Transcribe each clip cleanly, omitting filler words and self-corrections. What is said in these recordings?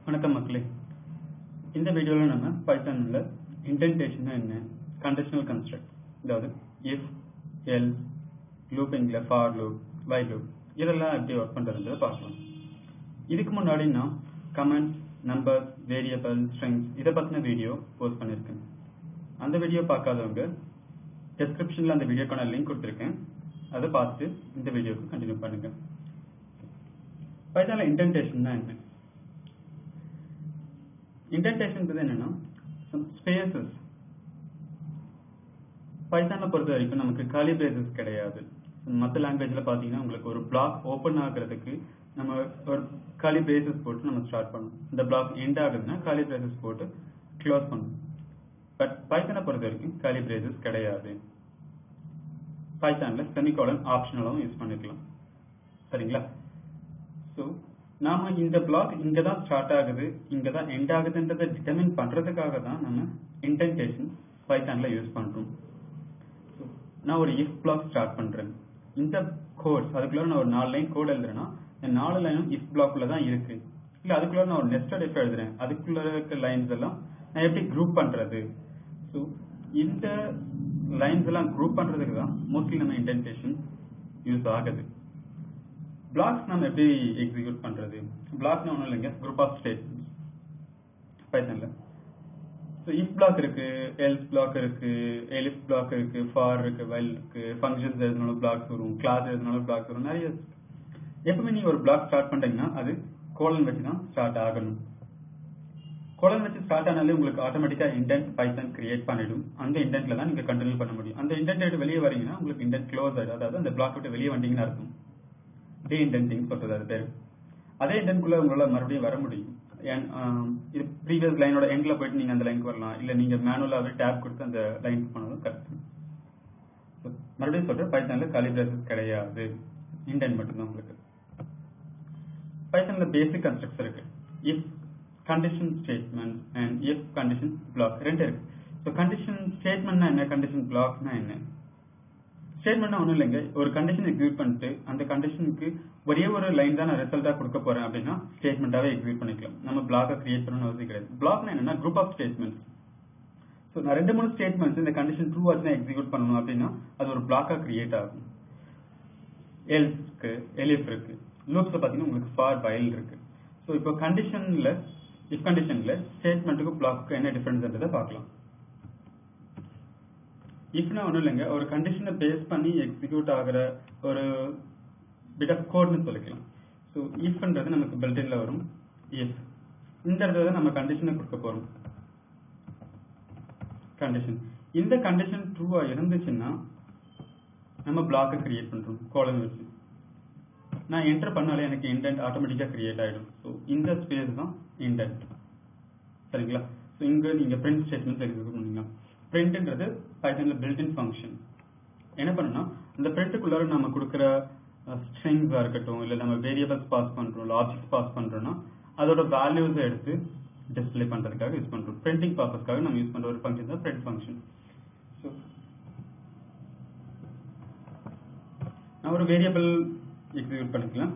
வணக்கம் மக்களே. இந்த வீடியோவில் நம்ம பைத்தான்ல இன்டென்டேஷன் என்ன, கண்டிஷனல் கன்ஸ்ட்ரக்ட், அதாவது if, else, லூப்பிங்ல ஃபார் லூப், வைல் லூப் இதெல்லாம் எப்படி ஒர்க் பண்றதுன்றதை பார்க்கலாம். இதுக்கு முன்னாடி நான் கமெண்ட்ஸ், நம்பர்ஸ், வேரியபிள், ஸ்ட்ரிங்ஸ் இதை பற்றின வீடியோ போஸ்ட் பண்ணியிருக்கேன். அந்த வீடியோ பார்க்காதவங்க டிஸ்கிரிப்ஷனில் அந்த வீடியோக்கான லிங்க் கொடுத்துருக்கேன், அதை பார்த்து இந்த வீடியோக்கு கண்டினியூ பண்ணுங்க. பைத்தான்ல இன்டென்டேஷன் என்ன? இன்டென்டேஷன் என்னன்னா ஸ்பேசஸ். பைத்தானை பொறுத்த வரைக்கும் நமக்கு காலி பிரேசஸ் கிடையாது. மற்ற லாங்குவேஜ்ல பாத்தீங்கன்னா உங்களுக்கு ஒரு பிளாக் ஓபன் ஆகுறதுக்கு நம்ம ஒரு காலி பிரேசஸ் போட்டு நம்ம ஸ்டார்ட் பண்ணணும். இந்த பிளாக் எண்ட் ஆகுதுன்னா காலி பிரேசஸ் போட்டு க்ளோஸ் பண்ணணும். பட் பைத்தானை பொறுத்த வரைக்கும் காலி பிரேசஸ் கிடையாது. பைத்தான்ல செமிகோலன் ஆப்ஷனலாவும் யூஸ் பண்ணிக்கலாம். சரிங்களா? ஸோ நாம இந்த பிளாக் இங்க தான் ஸ்டார்ட் ஆகுது, இங்க தான் எண்ட் ஆகுதுன்றதை டிட்டர்மின் பண்றதுக்காக தான் நம்ம இன்டென்டேஷன் பைத்தான்ல யூஸ் பண்றோம். நான் ஒரு if பிளாக் ஸ்டார்ட் பண்றேன். இந்த கோட்ஸ் அதுக்குள்ள நான் ஒரு 4 லைன் கோட் எழுதுறேன்னா இந்த 4 லைனும் if பிளாக்குள்ள தான் இருக்கு. இல்ல அதுக்குள்ள நான் ஒரு நெஸ்டட் if எழுதுறேன், அதுக்குள்ள இருக்க லைன்ஸ் எல்லாம் நான் எப்படி குரூப் பண்றது? ஸோ இந்த லைன்ஸ் எல்லாம் குரூப் பண்றதுக்கு தான் மோஸ்ட்லி நம்ம இன்டென்டேஷன் யூஸ் ஆகுது. பிளாக்ஸ் நம்ம எப்படி எக்ஸிக்யூட் பண்றது? பிளாக்னா ஒன்றும் இல்லைங்க, குரூப் ஆஃப் ஸ்டேட்மெண்ட்ஸ் பைத்தான்ல. ஸோ இஃப் பிளாக் இருக்கு, எல்ஸ் பிளாக் இருக்கு, எலிஃப் பிளாக் இருக்கு, ஃபார் இருக்கு, வைல் இருக்கு, ஃபங்க்ஷன்ஸ் எழுதினாலும் பிளாக்ஸ் வரும், கிளாஸ் எழுதினாலும் பிளாக்ஸ் வரும், நிறைய. எப்பவுமே நீங்க ஒரு பிளாக் ஸ்டார்ட் பண்றீங்கன்னா அது கோலன் வச்சு தான் ஸ்டார்ட் ஆகணும். கோலன் வச்சு ஸ்டார்ட் ஆனாலே உங்களுக்கு ஆட்டோமேட்டிக்கா இன்டென்ட் பைத்தான் கிரியேட் பண்ணிடும். அந்த இன்டென்ட்ல தான் நீங்க கண்டினியூ பண்ண முடியும். அந்த இன்டென்ட் விட்டு வெளியே வரீங்கன்னா உங்களுக்கு இன்டென்ட் க்ளோஸ் ஆயிடும். அதாவது அந்த பிளாக் விட்டு வெளியே வந்தீங்கன்னு அர்த்தம். டே இன்டென்டிங் சொல்றது அது பேரு. அதே இன்டென்ட்குள்ள உங்களால மறுபடியும் வர முடியும். இது ப்ரீவியஸ் லைனோட எண்ட்ல போயிட்டு நீங்க அந்த லைனுக்கு வரலாம், இல்ல நீங்க மேனுவலாவே டேப் கொடுத்து அந்த லைனுக்கு போனதும் கரெக்ட். மறுபடியும் சொல்றேன், பைத்தான்ல காலி பிரேசஸ் கிடையாது, இன்டென்ட் மட்டும்தான் உங்களுக்கு. பைத்தான்ல பேசிக் கன்ஸ்ட்ரக்ட்ஸ் இருக்கு. If condition statement and if condition block ரெண்டு இருக்கு. ஸோ கண்டிஷன் ஸ்டேட்மெண்ட்னா என்ன, கண்டிஷன் பிளாக்னா என்ன? ஸ்டேட்மெண்ட்னா ஒன்றும் இல்லைங்க, ஒரு கண்டிஷன் எக்ஸிக்யூட் பண்ணிட்டு அந்த கண்டிஷனுக்கு ஒரே ஒரு லைன் தான் நான் ரிசல்ட்டா கொடுக்க போறேன் அப்படின்னா ஸ்டேட்மெண்ட்டாவே எக்ஸிக்யூட் பண்ணிக்கலாம். நம்ம பிளாக்கை கிரியேட் பண்ணணும்னு அவசியம் கிடையாது. பிளாக்னா என்னன்னா குரூப் ஆஃப் ஸ்டேட்மெண்ட்ஸ். ஸோ நான் 2-3 ஸ்டேட்மெண்ட்ஸ் இந்த கண்டிஷன் ட்ரூ ஆச்சுன்னா எக்ஸிக்யூட் பண்ணணும் அப்படின்னா அது ஒரு பிளாக்கா கிரியேட் ஆகும். எல்ஸ்க்கு எலிஃப் இருக்கு, லூப்ஸ்ல பாத்தீங்கன்னா உங்களுக்கு ஃபார் வைல் இருக்கு. ஸோ இப்போ கண்டிஷன்ல இஃப் கண்டிஷன்ல ஸ்டேட்மெண்ட்டுக்கு பிளாக்கு என்ன டிஃபரன்ஸ்ன்றதை பார்க்கலாம். இஃப்னா ஒன்றும் இல்லைங்க, ஒரு கண்டிஷனை பேஸ் பண்ணி எக்ஸிக்யூட் ஆகிற ஒரு பிட் ஆஃப் கோட்னு சொல்லிக்கலாம். ஸோ இஃப்ன்றது நமக்கு பில்டின்ல வரும். இஃப் இந்த இடத்துல நம்ம கண்டிஷனை கொடுக்க போறோம். கண்டிஷன், இந்த கண்டிஷன் ட்ரூவா இருந்துச்சுன்னா நம்ம பிளாக்கை கிரியேட் பண்றோம் கோலன் வச்சு. நான் என்டர் பண்ணாலே எனக்கு இன்டென்ட் ஆட்டோமேட்டிக்கா கிரியேட் ஆயிடும். ஸோ இந்த ஸ்பேஸ் தான் இன்டென்ட். சரிங்களா? ஸோ இங்க நீங்க பிரிண்ட் ஸ்டேட்மெண்ட் எக்ஸிக்யூட் பண்ணீங்க. பிரிண்ட்ன்றது பைத்தான்ல பில்ட்-இன் ஃபங்க்ஷன். என்ன பண்ணுன்னா அந்த பிரிண்ட்டுக்குள்ளார நம்ம கொடுக்குற ஸ்ட்ரிங்ஸா இருக்கட்டும், இல்ல நம்ம வேரியபிள்ஸ் பாஸ் பண்றோம், இல்ல ஆப்ஜெக்ட்ஸ் பாஸ் பண்றோம்னா அதோட வேல்யூஸை எடுத்து டிஸ்பிளே பண்றதுக்காக யூஸ் பண்றோம். பிரிண்டிங் பர்பஸ்க்காக நம்ம யூஸ் பண்ற ஒரு ஃபங்க்ஷன் தான் பிரிண்ட் ஃபங்க்ஷன். ஸோ நான் ஒரு வேரியபிள் எக்ஸிக்யூட் பண்ணிக்கலாம்.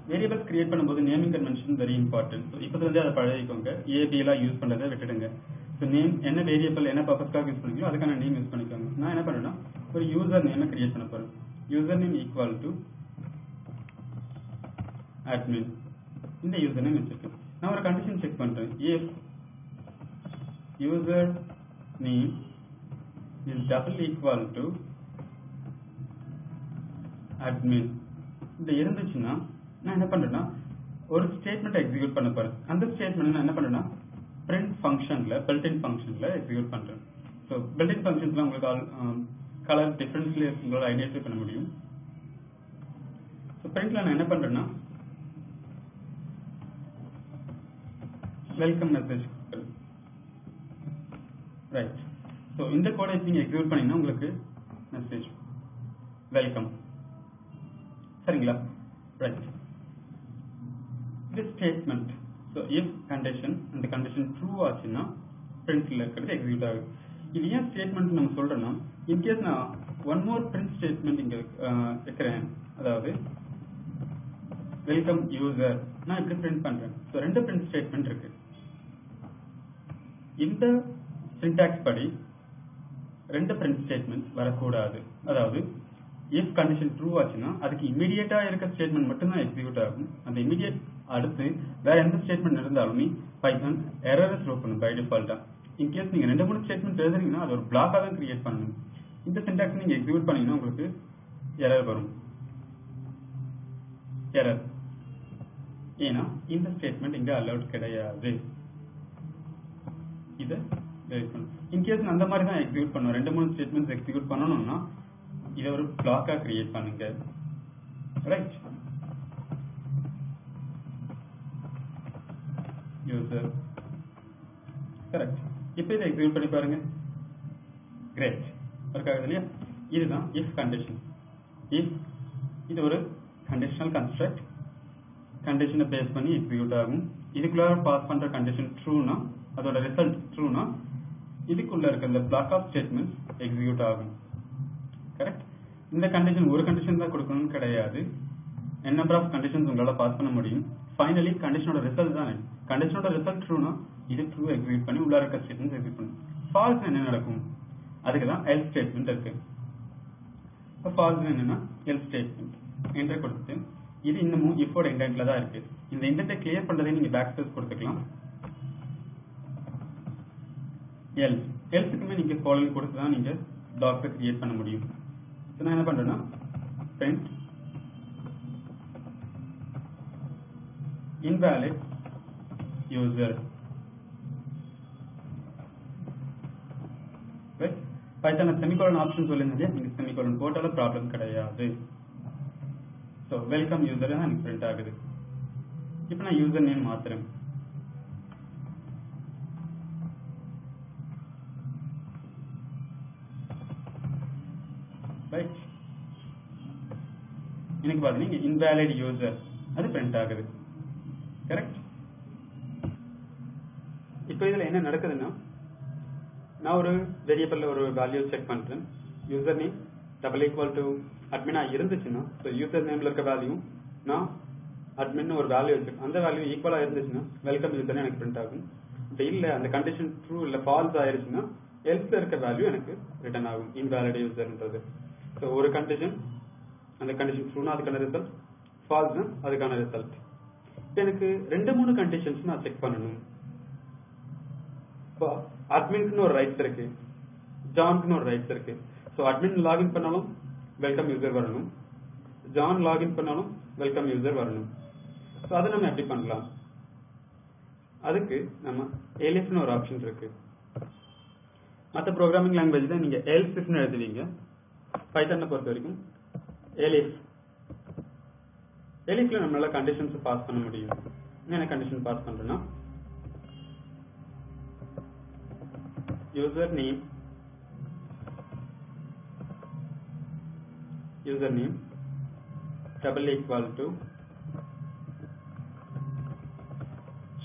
வேரியபிள்ஸ் கிரியேட் பண்ணும்போது நேமிங் கன்வென்ஷன் வெரி இம்பார்ட்டன்ட். இப்போதுல இருந்து அதை பழகிக்கோங்க. ஏபி எல்லாம் யூஸ் பண்றதை விட்டுடுங்க. ஸோ நேம் என்ன வேரியபிள் என்ன பர்பஸ்க்காக யூஸ் பண்ணிக்கோ அதுக்கான நேம் யூஸ் பண்ணிக்கோங்க. நான் என்ன பண்ணேன்னா ஒரு யூசர் நேமை கிரியேட் பண்ண போறேன். User name equal to admin. இந்த யூசர் நேம் வச்சிருக்கேன். நான் ஒரு கண்டிஷன் செக் பண்றேன். if user name is double equal to admin இந்த இருந்துச்சுன்னா நான் என்ன பண்றேன்னா ஒரு ஸ்டேட்மெண்ட் எக்ஸிக்யூட் பண்ண போறேன். அந்த ஸ்டேட்மெண்ட் நான் என்ன பண்றேன்னா பிரிண்ட் ஃபங்க்ஷன்ல பில்ட்-இன் ஃபங்க்ஷன்ல எக்ஸிக்யூட் பண்றேன். ஸோ பில்ட்-இன் ஃபங்க்ஷன்ஸ்ல உங்களுக்கு கலர் டிஃபரன்ஸ்ல உங்களால ஐடென்டிஃபை பண்ண முடியும். ஸோ பிரிண்ட்ல நான் என்ன பண்றேன்னா வெல்கம் மெசேஜ் ரைட். ஸோ இந்த கோடை நீங்க எக்ஸிக்யூட் பண்ணீங்கன்னா உங்களுக்கு மெசேஜ் வெல்கம். சரிங்களா? ரைட். இது ஸ்டேட்மெண்ட். ஸோ இஃப் கண்டிஷன் அந்த கண்டிஷன் ட்ரூ ஆச்சுன்னா பிரிண்ட்ல இருக்கிறது எக்ஸிக்யூட் ஆகுது. இது ஏன் ஸ்டேட்மெண்ட் நம்ம சொல்றோம்னா இன்கேஸ் நான் ஒன் மோர் பிரிண்ட் ஸ்டேட்மெண்ட் இங்க வைக்கிறேன், அதாவது வெல்கம் யூசர் நான் இப்படி பிரிண்ட் பண்றேன். ஸோ ரெண்டு பிரிண்ட் ஸ்டேட்மெண்ட் இருக்கு. இந்த சின்டாக்ஸ் படி ரெண்டு பிரிண்ட் ஸ்டேட்மெண்ட் வரக்கூடாது. அதாவது இஃப் கண்டிஷன் ட்ரூ ஆச்சுன்னா அதுக்கு இமீடியட்டா இருக்க ஸ்டேட்மெண்ட் மட்டும் தான் எக்ஸிக்யூட் ஆகும். அந்த இமீடியட் அடுத்து வேற எந்த ஸ்டேட்மெண்ட் இருந்தாலுமே பைத்தான் எரர் த்ரோ பண்ணும் பை டிஃபால்ட்டா. இன்கேஸ் நீங்க 2-3 ஸ்டேட்மெண்ட் எழுதுறீங்கன்னா அது ஒரு பிளாக்கா தான் கிரியேட் பண்ணணும். இந்த சின்டாக்ஸ் நீங்க எக்ஸிக்யூட் பண்ணீங்கன்னா உங்களுக்கு எரர் வரும். எரர் ஏன்னா இந்த ஸ்டேட்மெண்ட் இங்க அலௌட் கிடையாது. இதை வெயிட் பண்ணும். இன்கேஸ் அந்த மாதிரி தான் எக்ஸிக்யூட் பண்ணும். 2-3 ஸ்டேட்மெண்ட்ஸ் எக்ஸிக்யூட் பண்ணணும்னா இதை ஒரு பிளாக்கா கிரியேட் பண்ணுங்க. ரைட். User correct. இப்போ இதை எக்ஸிக்யூட் பண்ணி பாருங்க. கிரேட். ஒர்க் ஆகுது இல்லையா? இதுதான் இஃப் கண்டிஷன். இஃப் இது ஒரு கண்டிஷனல் கன்ஸ்ட்ரக்ட். கண்டிஷனை பேஸ் பண்ணி எக்ஸிக்யூட் ஆகும். இதுக்குள்ள பாஸ் பண்ற கண்டிஷன் ட்ரூனா அதோட ரிசல்ட் ட்ரூனா இதுக்குள்ள இருக்க இந்த பிளாக் ஆஃப் ஸ்டேட்மெண்ட் எக்ஸிக்யூட் ஆகும். கரெக்ட். இந்த கண்டிஷன் ஒரு கண்டிஷன் தான் கொடுக்கணும்னு கிடையாது. n நம்பர் ஆஃப் கண்டிஷன்ஸ் உங்களால பாஸ் பண்ண முடியும். ஃபைனலி கண்டிஷனோட ரிசல்ட் தான். கண்டிஷனோட ரிசல்ட் ட்ரூனா இது ட்ரூ எக்ஸிக்யூட் பண்ணி உள்ள இருக்க ஸ்டேட்மெண்ட் எக்ஸிக்யூட் பண்ணும். ஃபால்ஸ் என்ன நடக்கும்? அதுக்கு தான் எல்ஸ் ஸ்டேட்மெண்ட் இருக்கு. இப்போ ஃபால்ஸ் என்னன்னா எல்ஸ் ஸ்டேட்மெண்ட் என்டரை கொடுத்துட்டு இது இன்னமும் இஃபோட இன்டென்ட்ல தான் இருக்கு. இந்த இன்டென்ட்டை கிளியர் பண்றதே நீங்க பேக் ஸ்பேஸ் கொடுத்துக்கலாம். எல்ஸ் எல்ஸுக்குமே நீங்க ஃபாலோயிங் கொடுத்து தான் நீங்க பிளாக்ஸை கிரியேட் பண்ண முடியும். நான் என்ன பண்றேன்னா print invalid user. பைத்தான்ல செமிகோலன் ஆப்ஷன் சொல்லிருந்தேன். நீங்க செமிகோலன் போட்டாலும் ப்ராப்ளம் கிடையாது. ஸோ வெல்கம் யூசர் தான் எனக்கு பிரிண்ட் ஆகுது. இப்போ நான் யூசர் நேம் மாத்துறேன். ரைட். எனக்கு பாத்தீங்கன்னா இன்வாலிட் யூசர் அது பிரிண்ட் ஆகுது. கரெக்ட். இப்போ இதுல என்ன நடக்குதுன்னா நான் ஒரு வேரியபிள்ல ஒரு வேல்யூ செக் பண்றேன். User name double equal to அட்மினா இருந்துச்சுன்னா ஸோ யூசர் நேம்ல இருக்க வேல்யூ நான் அட்மின் ஒரு வேல்யூ வச்சிருக்கேன். அந்த வேல்யூ ஈக்குவலா இருந்துச்சுன்னா வெல்கம் யூசர் எனக்கு பிரிண்ட் ஆகும். இப்போ இல்ல அந்த கண்டிஷன் ட்ரூ இல்ல ஃபால்ஸ் ஆயிருச்சுன்னா எல்ஸ்ல இருக்க வேல்யூ எனக்கு ரிட்டர்ன் ஆகும் இன்வாலிட் யூசர்ன்றது. ஸோ ஒரு கண்டிஷன் அந்த கண்டிஷன் ட்ரூனா அதுக்கான ரிசல்ட், ஃபால்ஸ்னா அதுக்கான ரிசல்ட். இப்போ எனக்கு 2-3 கண்டிஷன்ஸ் நான் செக் பண்ணணும். இப்போ அட்மின்க்குன்னு ஒரு ரைட்ஸ் இருக்கு, ஜான்க்குன்னு ஒரு ரைட்ஸ் இருக்கு. ஸோ அட்மின் லாகின் பண்ணாலும் வெல்கம் யூசர் வரணும், ஜான் லாகின் பண்ணாலும் வெல்கம் யூசர் வரணும். ஸோ அதை நம்ம எப்படி பண்ணலாம்? அதுக்கு நம்ம எலிஃப்னு ஒரு ஆப்ஷன் இருக்கு. மற்ற ப்ரோக்ராமிங் லாங்குவேஜ் தான் நீங்க எல்ஸ்ன்னு எழுதுவீங்க. பைத்தானை பொறுத்த வரைக்கும் எலிஃப்ல நம்மளால கண்டிஷன்ஸ் பாஸ் பண்ண முடியும். என்ன கண்டிஷன் பாஸ் பண்றேன்னா user name double equal to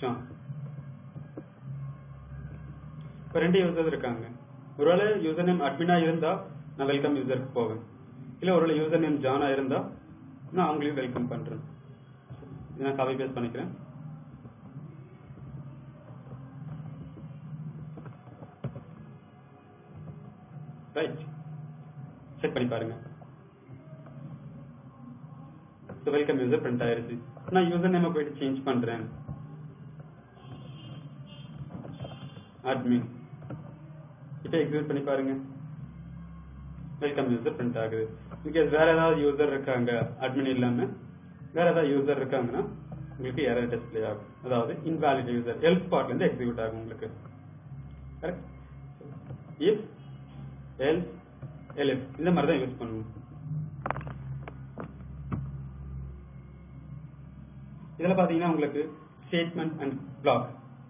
John. இப்போ 2 யூசர்ஸ் இருக்காங்க. ஒருவேளை யூசர் நேம் அட்மினா இருந்தா நான் வெல்கம் யூசருக்கு போவேன். இல்ல ஒருவேளை யூசர் நேம் ஜானா இருந்தா நான் அவங்களையும் வெல்கம் பண்றேன். இதை நான் காப்பி பேஸ்ட் பண்ணிக்கிறேன். ரைட். செக் பண்ணி பாருங்க. வெல்கம் யூசர் பிரிண்ட் ஆயிருச்சு. நான் யூசர் நேம் போயிட்டு சேஞ்ச் பண்றேன். அட்மின். இப்போ எக்ஸிக்யூட் பண்ணி பாருங்க. வெல்கம் யூசர் பிரிண்ட் ஆகுது. பிகாஸ் வேற ஏதாவது யூசர் இருக்காங்க அட்மின் இல்லாம வேற ஏதாவது யூசர் இருக்காங்கன்னா உங்களுக்கு எரர் டிஸ்ப்ளே ஆகும். அதாவது இன்வாலிட் யூசர் எல்ஸ் பார்ட்ல இருந்து எக்ஸிக்யூட் ஆகும் உங்களுக்கு. கரெக்ட். இஃப் எல்ஸ் எலிஃப் இந்த மாதிரி தான் யூஸ் பண்ணுவோம். இதுல பாத்தீங்கன்னா உங்களுக்கு ஸ்டேட்மெண்ட் அண்ட் பிளாக்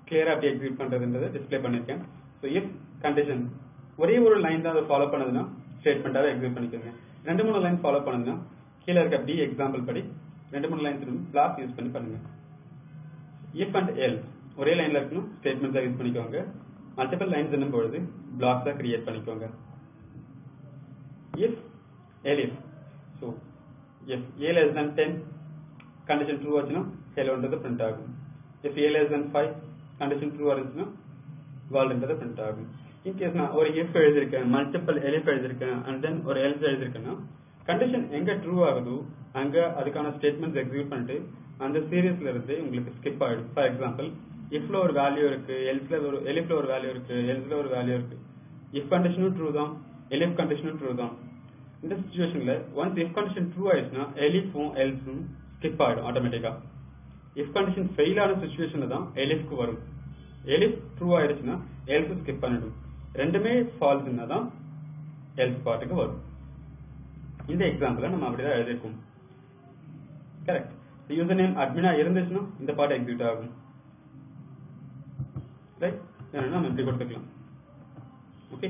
கிளியரா எப்படி எக்ஸிக்யூட் பண்றதுன்றதை டிஸ்ப்ளே பண்ணிருக்கேன். ஸோ இஃப் கண்டிஷன் ஒரே ஒரு லைன் தான் அதை ஃபாலோ பண்ணதுன்னா ஸ்டேட்மெண்டாக எக்ஸிக்யூட் பண்ணிக்கோங்க. 2-3 லைன் ஃபாலோ பண்ணுதுன்னா கீழே இருக்க பி எக்ஸாம்பிள் படி 2-3 லைன்ஸ் பிளாக் யூஸ் பண்ணி பண்ணுங்க. இஃப் அண்ட் எல்ஸ் ஒரே லைன்ல இருக்கணும் ஸ்டேட்மெண்ட்ஸா யூஸ் பண்ணிக்கோங்க. மல்டிபிள் லைன்ஸ் என்னும் பொழுது பிளாக்ஸா கிரியேட் பண்ணிக்கோங்க. If elif so if a less than 10 condition true ஆச்சுனா helloன்றது print ஆகும். if a less than 5 condition true இருந்துச்சுனா worldன்றது print ஆகும். in case நான் ஒரு if எழுதிருக்கேன், multiple elif எழுதிருக்கேன் and then ஒரு else எழுதிருக்கேன்னா condition எங்க true ஆகுதோ அங்க அதுக்கான statements execute பண்ணிட்டு அந்த சீரிஸ்ல இருந்து உங்களுக்கு skip ஆயிடும். for example ifல ஒரு வேல்யூ இருக்கு, elifல ஒரு வேல்யூ இருக்கு, elseல ஒரு வேல்யூ இருக்கு. if conditionம் true தான், elif conditionம் true தான். இந்த சிச்சுவேஷன்ல once if condition true ஆயிடுச்சுனா elifம் elseம் skip ஆயிடும் ஆட்டோமேட்டிக்கா. if condition fail ஆன சிச்சுவேஷன்ல தான் elifக்கு வரும். elif true ஆயிடுச்சுனா else skip பண்ணிடும். ரெண்டுமே falseனா தான் else பார்ட்டுக்கு வரும். இந்த எக்ஸாம்பிள்ல நம்ம அப்படிதான் எழுதிருக்கோம். கரெக்ட். யூசர் நேம் அட்மினா இருந்துச்சுன்னா இந்த பார்ட் எக்ஸிக்யூட் ஆகும். ரைட். நம்ம இப்படி கொடுத்துக்கலாம். Okay.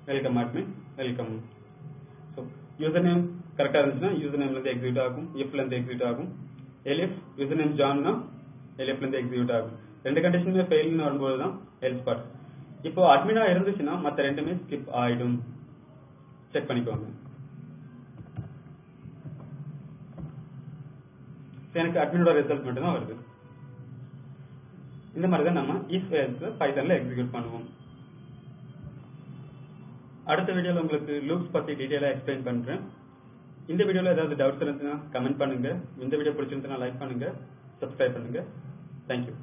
Welcome admin, welcome. So user name கரெக்டாக இருந்துச்சுன்னா யூசர் நேம்லேருந்து எக்ஸிக்யூட் ஆகும், இஃப்லேருந்து எக்ஸிக்யூட் ஆகும். எலிஃப் யூசர் நேம் ஜான்னா எலிஃப்லேருந்து எக்ஸிக்யூட் ஆகும். ரெண்டு கண்டிஷனுமே ஃபெயில்னு வரும்போது தான் எல்ஸ் பார்ட். இப்போ அட்மினா இருந்துச்சுன்னா மற்ற ரெண்டுமே ஸ்கிப் ஆயிடும். செக் பண்ணிக்கோங்க. எனக்கு அட்மினோட ரிசல்ட் மட்டும் தான் வருது. இந்த மாதிரி தான் நம்ம இஃப் எல்ஸ் பைத்தன்ல எக்ஸிக்யூட் பண்ணுவோம். அடுத்த வீடியோல உங்களுக்கு லூப்ஸ் பத்தி டீடைலா எக்ஸ்பிளைன் பண்றேன். இந்த வீடியோல ஏதாவது டவுட்ஸ் இருந்துச்சுன்னா கமெண்ட் பண்ணுங்க. இந்த வீடியோ பிடிச்சிருந்துச்சுன்னா லைக் பண்ணுங்க, சப்ஸ்கிரைப் பண்ணுங்க. தேங்க்யூ.